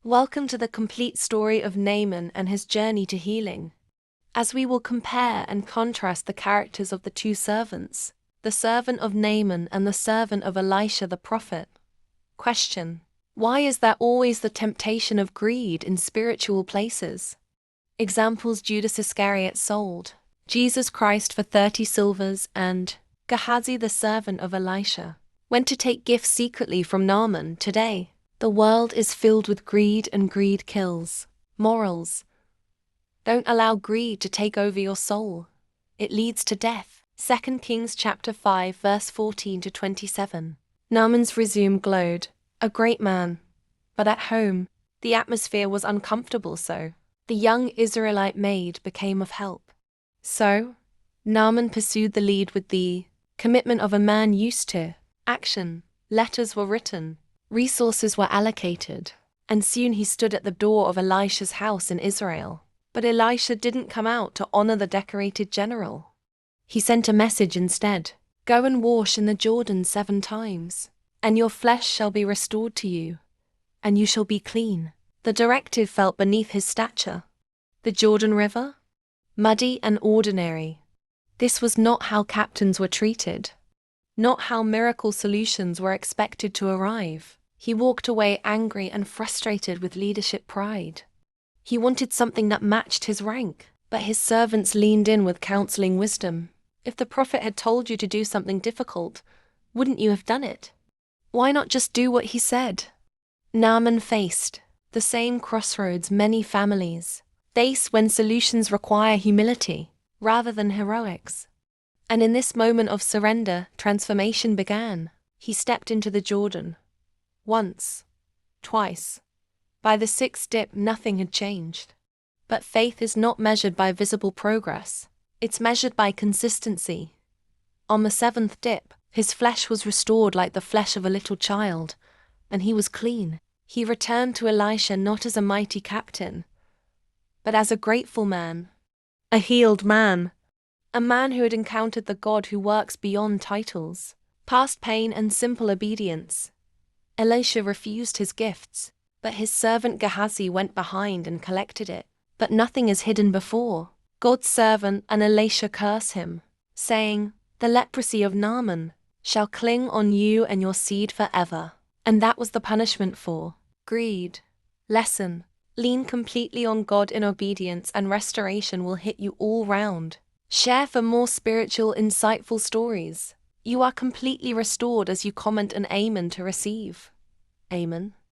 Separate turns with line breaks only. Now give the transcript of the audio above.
Welcome to the complete story of Naaman and his journey to healing. As we will compare and contrast the characters of the two servants, the servant of Naaman and the servant of Elisha the prophet. Question: why is there always the temptation of greed in spiritual places? Examples: Judas Iscariot sold Jesus Christ for 30 silvers, and Gehazi, the servant of Elisha, went to take gifts secretly from Naaman. Today, the world is filled with greed, and greed kills. Morals: don't allow greed to take over your soul. It leads to death. 2 Kings chapter 5 verse 14 to 27. Naaman's resume glowed, a great man. But at home, the atmosphere was uncomfortable, so the young Israelite maid became of help. So, Naaman pursued the lead with the commitment of a man used to action. Letters were written, resources were allocated, and soon he stood at the door of Elisha's house in Israel. But Elisha didn't come out to honor the decorated general. He sent a message instead: go and wash in the Jordan 7 times, and your flesh shall be restored to you, and you shall be clean. The directive felt beneath his stature. The Jordan River? Muddy and ordinary. This was not how captains were treated. Not how miracle solutions were expected to arrive. He walked away angry and frustrated with leadership pride. He wanted something that matched his rank, but his servants leaned in with counseling wisdom. If the prophet had told you to do something difficult, wouldn't you have done it? Why not just do what he said? Naaman faced the same crossroads many families face when solutions require humility rather than heroics. And in this moment of surrender, transformation began. He stepped into the Jordan. Once, twice. By the 6th dip, nothing had changed. But faith is not measured by visible progress. It's measured by consistency. On the 7th dip, his flesh was restored like the flesh of a little child, and he was clean. He returned to Elisha not as a mighty captain, but as a grateful man, a healed man, a man who had encountered the God who works beyond titles, past pain and simple obedience. Elisha refused his gifts, but his servant Gehazi went behind and collected it. But nothing is hidden before God's servant, and Elisha curse him, saying, the leprosy of Naaman shall cling on you and your seed forever. And that was the punishment for greed. Lesson: lean completely on God in obedience, and restoration will hit you all round. Share for more spiritual, insightful stories. You are completely restored as you comment an amen to receive. Amen.